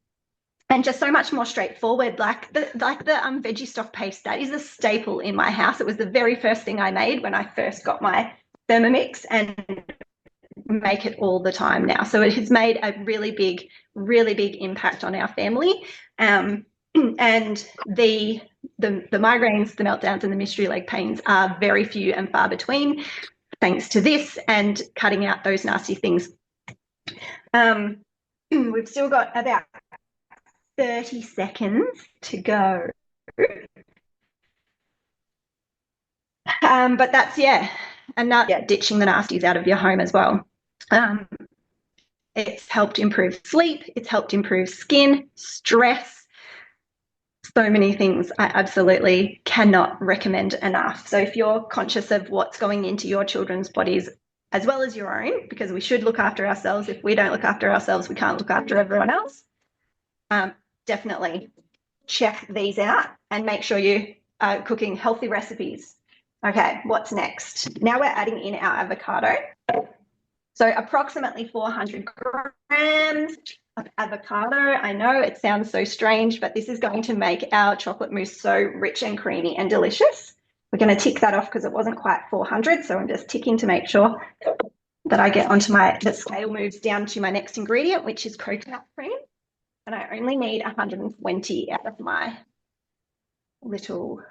just so much more straightforward, like the veggie stock paste, that is a staple in my house. It was the very first thing I made when I first got my Thermomix, and make it all the time now. So it has made a really big impact on our family. And the migraines, the meltdowns, and the mystery leg pains are very few and far between, thanks to this and cutting out those nasty things. We've still got about 30 seconds to go. But that's, ditching the nasties out of your home as well. It's helped improve sleep. It's helped improve skin, stress, so many things. I absolutely cannot recommend enough. So if you're conscious of what's going into your children's bodies as well as your own, because we should look after ourselves. If we don't look after ourselves, we can't look after everyone else. Definitely check these out and make sure you are cooking healthy recipes. Okay, what's next? Now we're adding in our avocado. So approximately 400 grams of avocado. I know it sounds so strange, but this is going to make our chocolate mousse so rich and creamy and delicious. We're going to tick that off because it wasn't quite 400, so I'm just ticking to make sure that I get onto the scale moves down to my next ingredient, which is coconut cream. And I only need 120 out of my little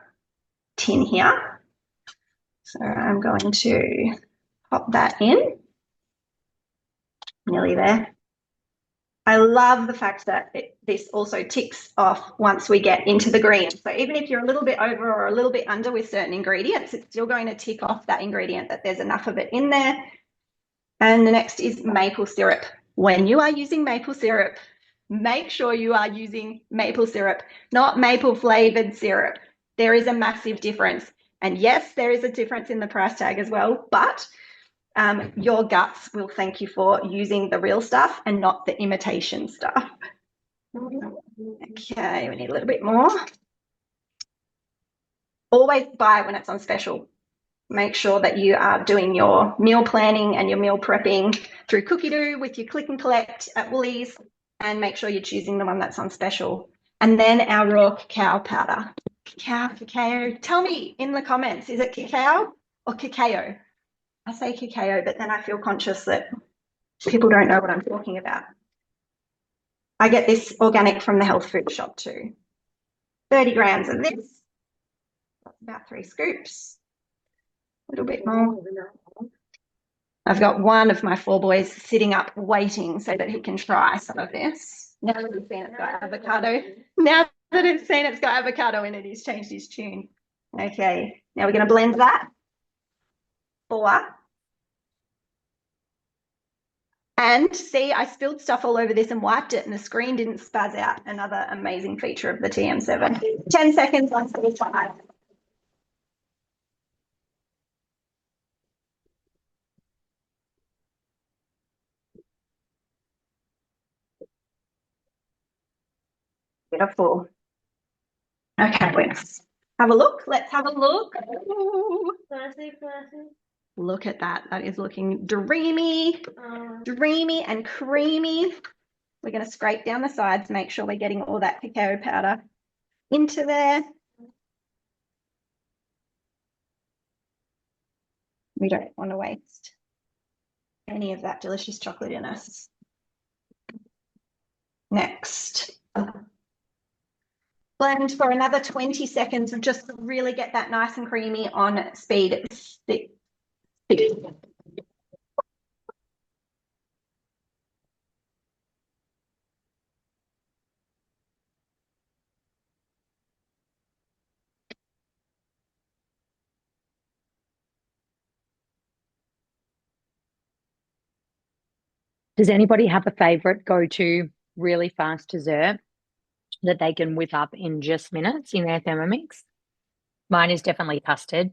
tin here. So I'm going to pop that in. Nearly there. I love the fact that this also ticks off once we get into the green. So even if you're a little bit over or a little bit under with certain ingredients, it's still going to tick off that ingredient that there's enough of it in there. And the next is maple syrup. When you are using maple syrup, make sure you are using maple syrup, not maple flavored syrup. There is a massive difference. And yes, there is a difference in the price tag as well, but your guts will thank you for using the real stuff and not the imitation stuff. Okay, we need a little bit more. Always buy it when it's on special. Make sure that you are doing your meal planning and your meal prepping through Cookie-Doo with your click and collect at Woolies, and make sure you're choosing the one that's on special. And then our raw cacao powder. Cacao. Tell me in the comments, is it cacao or cacao? I say cacao, but then I feel conscious that people don't know what I'm talking about. I get this organic from the health food shop too. 30 grams of this. That's about 3 scoops. A little bit more. I've got one of my 4 boys sitting up waiting so that he can try some of this. Now that he's seen it's got avocado. Now that he's seen it's got avocado in it, he's changed his tune. Okay, now we're going to blend that. 4. And see, I spilled stuff all over this and wiped it and the screen didn't spaz out. Another amazing feature of the TM7. 10 seconds on 45. Beautiful. Okay, let's have a look. Let's have a look. Ooh. Look at that. That is looking dreamy, dreamy and creamy. We're going to scrape down the sides, make sure we're getting all that cacao powder into there. We don't want to waste any of that delicious chocolate in us. Next. Blend for another 20 seconds and just really get that nice and creamy on speed. Does anybody have a favorite go-to really fast dessert that they can whip up in just minutes in their Thermomix? Mine is definitely custard.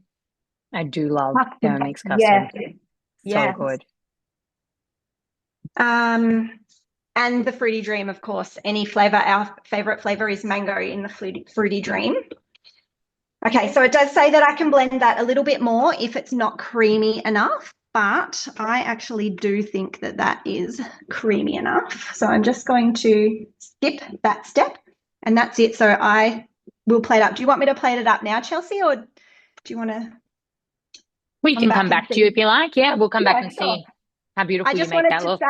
I do love Thermomix custard. Yes. So Yes. good. And the Fruity Dream, of course. Any flavor. Our favorite flavor is mango in the Fruity Dream. Okay, so it does say that I can blend that a little bit more if it's not creamy enough, but I actually do think that that is creamy enough. So I'm just going to skip that step and that's it. So I will plate up. Do you want me to plate it up now, Chelsea, or do you want to? We can come back to you if you like. Yeah, we'll come back and sure. see how beautiful you make that look.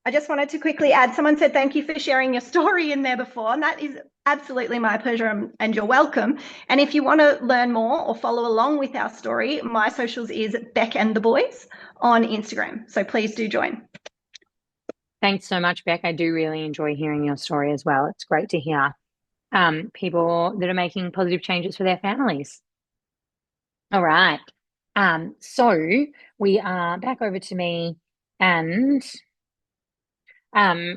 I just wanted to quickly add, someone said thank you for sharing your story in there before, and that is absolutely my pleasure, and you're welcome. And if you want to learn more or follow along with our story, my socials is Bec.andtheboys on Instagram. So please do join. Thanks so much, Bec. I do really enjoy hearing your story as well. It's great to hear people that are making positive changes for their families. All right. So we are back over to me, and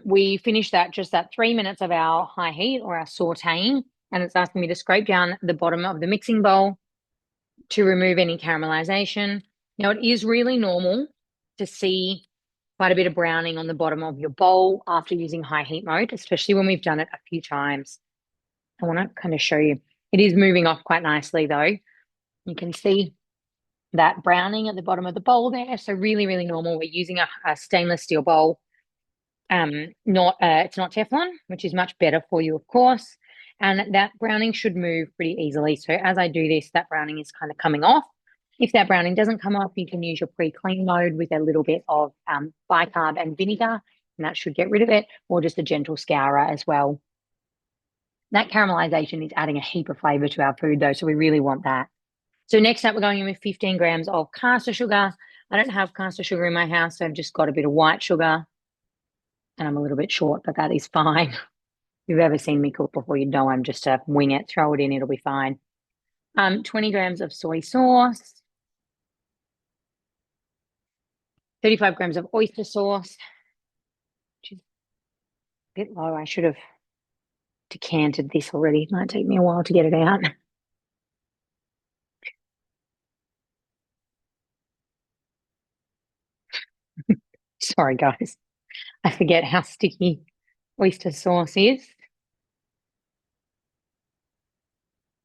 We finished that just at 3 minutes of our high heat or our sauteing, and it's asking me to scrape down the bottom of the mixing bowl to remove any caramelization. Now, it is really normal to see quite a bit of browning on the bottom of your bowl after using high heat mode, especially when we've done it a few times. I want to kind of show you. It is moving off quite nicely though. You can see that browning at the bottom of the bowl there. So really, really normal. We're using a stainless steel bowl. It's not Teflon, which is much better for you, of course. And that browning should move pretty easily. So as I do this, that browning is kind of coming off. If that browning doesn't come off, you can use your pre-clean mode with a little bit of bicarb and vinegar, and that should get rid of it, or just a gentle scourer as well. That caramelization is adding a heap of flavor to our food though, so we really want that. So next up, we're going in with 15 grams of caster sugar. I don't have caster sugar in my house, so I've just got a bit of white sugar, and I'm a little bit short, but that is fine. If you've ever seen me cook before, you know I'm just a wing it, throw it in, it'll be fine. 20 grams of soy sauce, 35 grams of oyster sauce, which is a bit low. I should have decanted this already. It might take me a while to get it out. Sorry, guys. I forget how sticky oyster sauce is.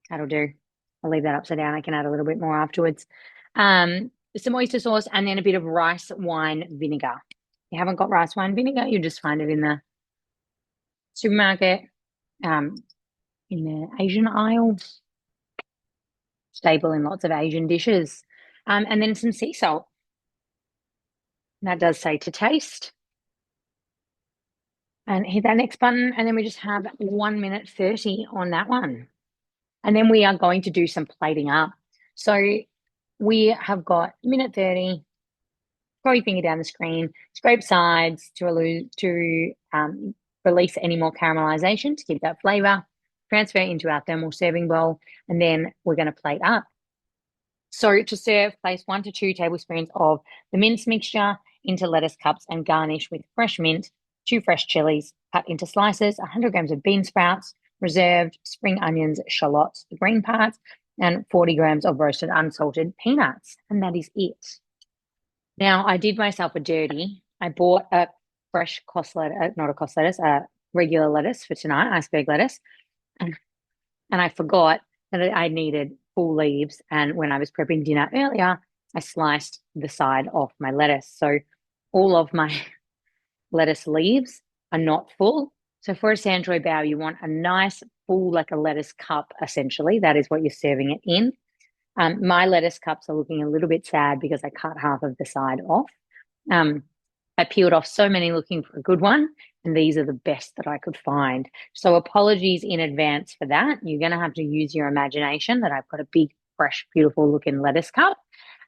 That'll do. I'll leave that upside down. I can add a little bit more afterwards. Some oyster sauce and then a bit of rice wine vinegar. If you haven't got rice wine vinegar, you'll just find it in the supermarket, in the Asian aisle. Staple in lots of Asian dishes. And then some sea salt. That does say to taste. And hit that next button, and then we just have 1 minute 30 on that one. And then we are going to do some plating up. So we have got minute 30, throw your finger down the screen, scrape sides to release any more caramelization to keep that flavor, transfer into our thermal serving bowl, and then we're going to plate up. So to serve, place 1 to 2 tablespoons of the mince mixture into lettuce cups and garnish with fresh mint, 2 fresh chilies cut into slices, 100 grams of bean sprouts, reserved spring onions, shallots, the green parts, and 40 grams of roasted unsalted peanuts. And that is it. Now, I did myself a dirty. I bought a fresh regular lettuce for tonight, iceberg lettuce. And I forgot that I needed full leaves. And when I was prepping dinner earlier, I sliced the side off my lettuce. So all of my lettuce leaves are not full. So for a Sanchoy bao, you want a nice full, like a lettuce cup, essentially. That is what you're serving it in. My lettuce cups are looking a little bit sad because I cut half of the side off. I peeled off so many looking for a good one, and these are the best that I could find. So apologies in advance for that. You're going to have to use your imagination that I've got a big, fresh, beautiful looking lettuce cup.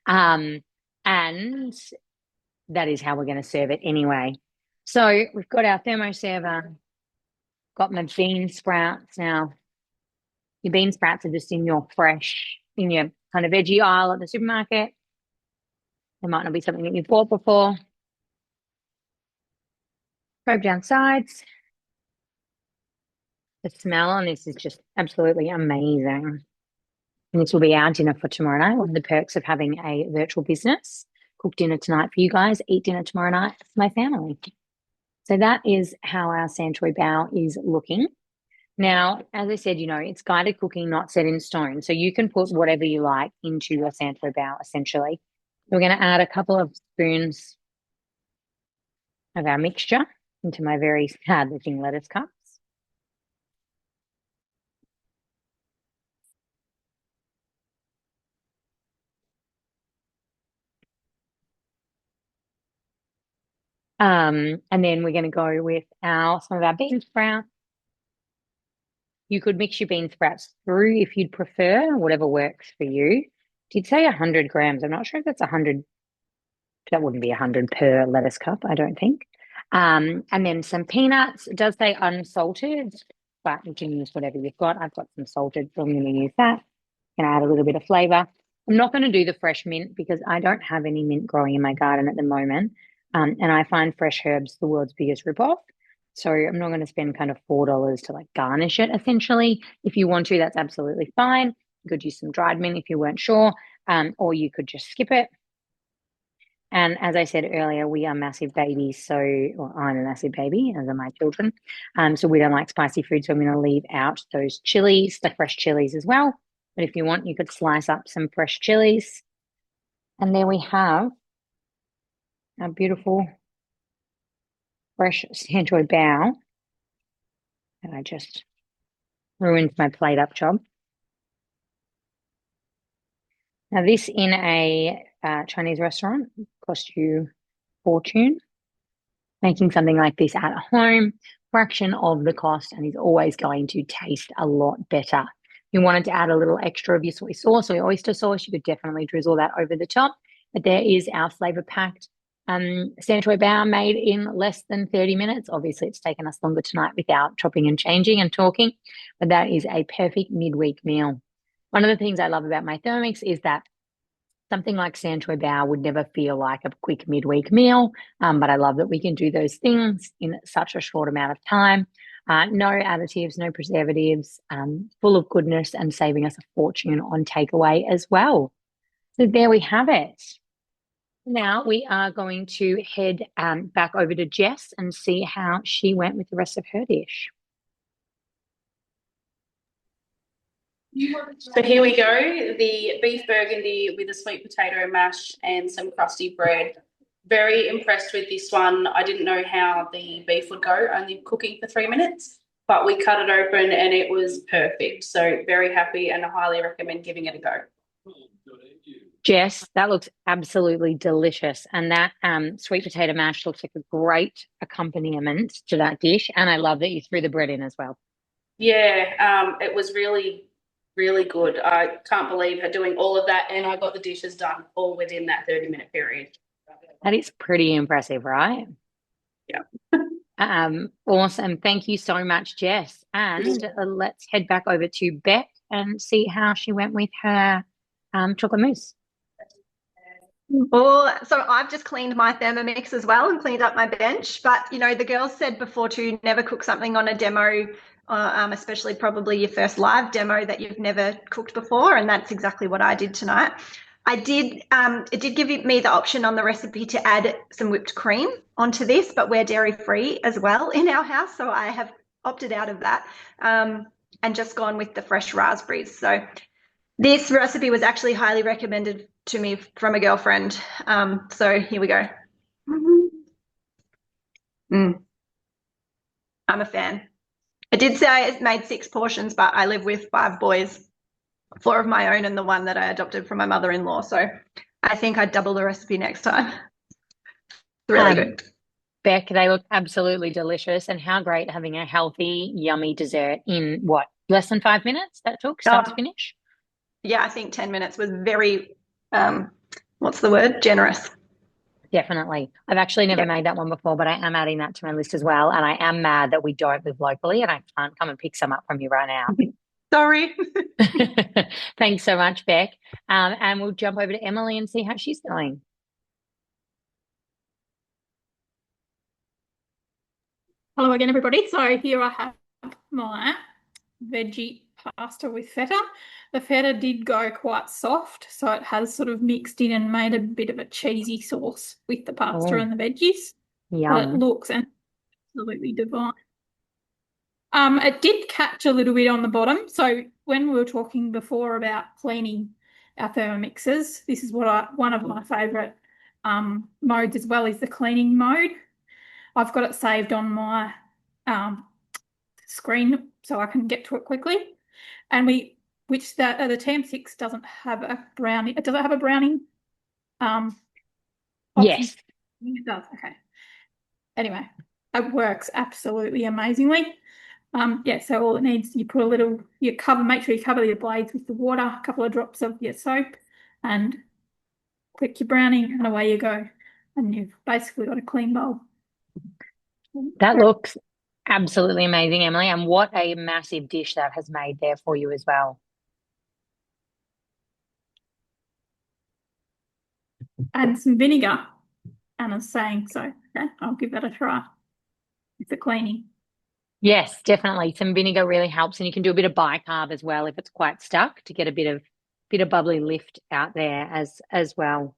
And that is how we're going to serve it anyway. So we've got our thermoserver, got my bean sprouts. Now, your bean sprouts are just in your kind of veggie aisle at the supermarket. There might not be something that you've bought before. Probe down sides. The smell on this is just absolutely amazing. And this will be our dinner for tomorrow night. One of the perks of having a virtual business. Cook dinner tonight for you guys, eat dinner tomorrow night for my family. So that is how our Sanchoy bao is looking. Now, as I said, it's guided cooking, not set in stone. So you can put whatever you like into your Sanchoy bao, essentially. We're going to add a couple of spoons of our mixture into my very sad looking lettuce cups. And then we're going to go with some of our bean sprouts. You could mix your bean sprouts through if you'd prefer, whatever works for you. Did say 100 grams. I'm not sure if that's 100. That wouldn't be 100 per lettuce cup, I don't think. And then some peanuts. It does say unsalted, but you can use whatever you've got. I've got some salted, so I'm going to use that. Going to add a little bit of flavor. I'm not going to do the fresh mint because I don't have any mint growing in my garden at the moment. And I find fresh herbs the world's biggest ripoff. So I'm not going to spend kind of $4 to like garnish it essentially. If you want to, that's absolutely fine. You could use some dried mint if you weren't sure, or you could just skip it. And as I said earlier, we are massive babies. So, well, I'm a massive baby, as are my children. So we don't like spicy food. So I'm going to leave out those chilies, the fresh chilies as well. But if you want, you could slice up some fresh chilies. And there we have a beautiful fresh Sancho bao. And I just ruined my plate up job. Now, this in a Chinese restaurant cost you fortune. Making something like this at home, fraction of the cost, and is always going to taste a lot better. If you wanted to add a little extra of your soy sauce or your oyster sauce, you could definitely drizzle that over the top. But there is our flavor-packed Sancho bao made in less than 30 minutes. Obviously, it's taken us longer tonight without chopping and changing and talking, but that is a perfect midweek meal. One of the things I love about my Thermomix is that something like Sancho bao would never feel like a quick midweek meal, but I love that we can do those things in such a short amount of time. No additives, no preservatives, full of goodness and saving us a fortune on takeaway as well. So there we have it. Now we are going to head back over to Jess and see how she went with the rest of her dish. So here we go, the beef burgundy with a sweet potato mash and some crusty bread. Very impressed with this one. I didn't know how the beef would go, only cooking for 3 minutes, but we cut it open and it was perfect. So very happy and I highly recommend giving it a go. Jess, that looks absolutely delicious. And that sweet potato mash looks like a great accompaniment to that dish. And I love that you threw the bread in as well. Yeah, it was really, really good. I can't believe her doing all of that and I got the dishes done all within that 30-minute period. That is pretty impressive, right? Yeah. Awesome. Thank you so much, Jess. And let's head back over to Bec and see how she went with her chocolate mousse. Well, so I've just cleaned my Thermomix as well and cleaned up my bench. But, you know, the girls said before to never cook something on a demo, especially probably your first live demo that you've never cooked before. And that's exactly what I did tonight. It did give me the option on the recipe to add some whipped cream onto this, but we're dairy free as well in our house. So I have opted out of that and just gone with the fresh raspberries. So this recipe was actually highly recommended to me from a girlfriend. So here we go. I'm a fan. I did say it made 6 portions, but I live with 5 boys, 4 of my own and the one that I adopted from my mother-in-law. So I think I'd double the recipe next time. It's really good. Bec, they look absolutely delicious. And how great having a healthy, yummy dessert in what, less than 5 minutes that took, start to finish? Yeah, I think 10 minutes was very, what's the word? Generous. Definitely. I've actually never made that one before, but I am adding that to my list as well. And I am mad that we don't live locally and I can't come and pick some up from you right now. Sorry. Thanks so much, Bec. And we'll jump over to Emily and see how she's going. Hello again, everybody. So here I have my veggie pasta with feta. The feta did go quite soft, so it has sort of mixed in and made a bit of a cheesy sauce with the pasta and the veggies. Yum. But it looks absolutely divine. It did catch a little bit on the bottom. So when we were talking before about cleaning our Thermomixes, this is what one of my favourite modes as well is the cleaning mode. I've got it saved on my screen so I can get to it quickly. And the TM6 doesn't have a browning. Does it have a browning? Yes. It does. Okay. Anyway, it works absolutely amazingly. So all it needs, you put make sure you cover your blades with the water, a couple of drops of your soap, and click your browning, and away you go. And you've basically got a clean bowl. That looks absolutely amazing, Emily. And what a massive dish that has made there for you as well. And some vinegar. Anna's saying. So, okay, I'll give that a try with the cleaning. Yes, definitely. Some vinegar really helps, and you can do a bit of bicarb as well if it's quite stuck to get a bit of bubbly lift out there as well.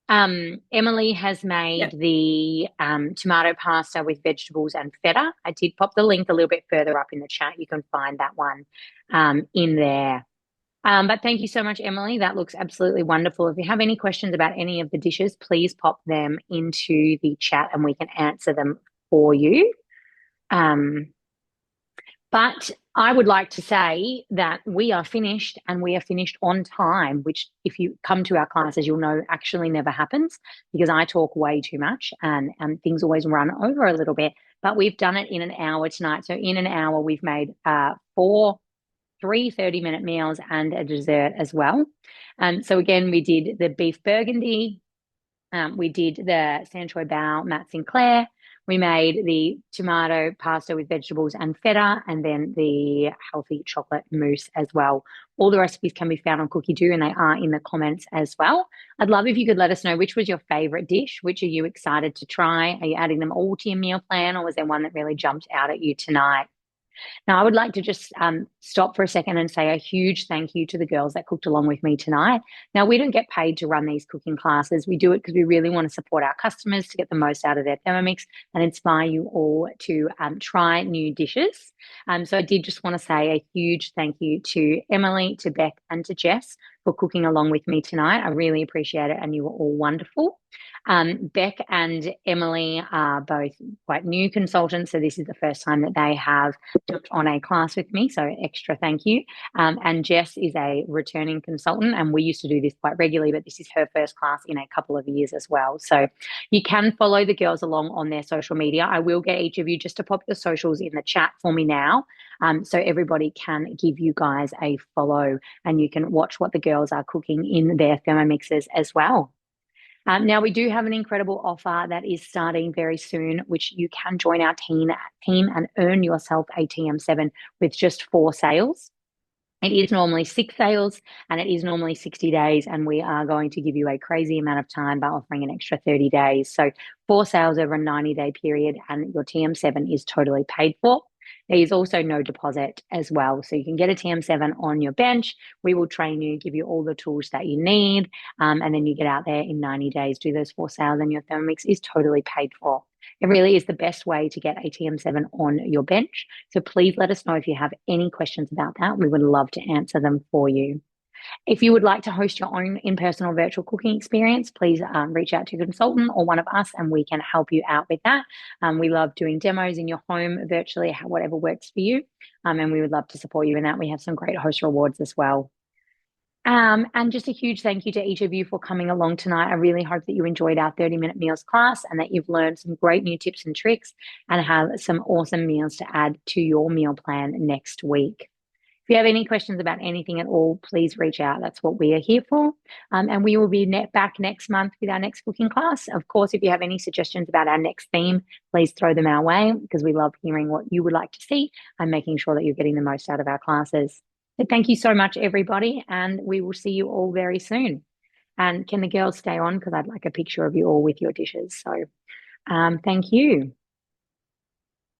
Emily has made the tomato pasta with vegetables and feta. I did pop the link a little bit further up in the chat. You can find that one in there. But thank you so much, Emily. That looks absolutely wonderful. If you have any questions about any of the dishes, please pop them into the chat and we can answer them for you. But I would like to say that we are finished, and we are finished on time, which if you come to our classes, you'll know actually never happens because I talk way too much and things always run over a little bit. But we've done it in an hour tonight. So in an hour, we've made three 30-minute meals and a dessert as well. So again, we did the beef burgundy. We did the Sanchoy bao Matt Sinclair. We made the tomato pasta with vegetables and feta, and then the healthy chocolate mousse as well. All the recipes can be found on Cookie Do, and they are in the comments as well. I'd love if you could let us know which was your favorite dish. Which are you excited to try? Are you adding them all to your meal plan, or was there one that really jumped out at you tonight? Now, I would like to just stop for a second and say a huge thank you to the girls that cooked along with me tonight. Now, we don't get paid to run these cooking classes. We do it because we really want to support our customers to get the most out of their Thermomix and inspire you all to try new dishes. So I did just want to say a huge thank you to Emily, to Bec, and to Jess for cooking along with me tonight. I really appreciate it, and you were all wonderful. Bec and Emily are both quite new consultants, so this is the first time that they have jumped on a class with me, so extra thank you. And Jess is a returning consultant, and we used to do this quite regularly, but this is her first class in a couple of years as well. So you can follow the girls along on their social media. I will get each of you just to pop your socials in the chat for me now, so everybody can give you guys a follow, and you can watch what the girls are cooking in their Thermomixes as well. Now, we do have an incredible offer that is starting very soon, which you can join our team and earn yourself a TM7 with just 4 sales. It is normally 6 sales, and it is normally 60 days, and we are going to give you a crazy amount of time by offering an extra 30 days. So 4 sales over a 90-day period, and your TM7 is totally paid for. There is also no deposit as well. So you can get a TM7 on your bench. We will train you, give you all the tools that you need. And then you get out there in 90 days, do those 4 sales, and your Thermomix is totally paid for. It really is the best way to get a TM7 on your bench. So please let us know if you have any questions about that. We would love to answer them for you. If you would like to host your own in-person or virtual cooking experience, please reach out to a consultant or one of us, and we can help you out with that. We love doing demos in your home virtually, whatever works for you, and we would love to support you in that. We have some great host rewards as well. And just a huge thank you to each of you for coming along tonight. I really hope that you enjoyed our 30-minute meals class and that you've learned some great new tips and tricks and have some awesome meals to add to your meal plan next week. If you have any questions about anything at all, please reach out. That's what we are here for. And we will be back next month with our next cooking class. Of course, if you have any suggestions about our next theme, please throw them our way because we love hearing what you would like to see and making sure that you're getting the most out of our classes. But thank you so much, everybody, and we will see you all very soon. And can the girls stay on? Because I'd like a picture of you all with your dishes. So thank you.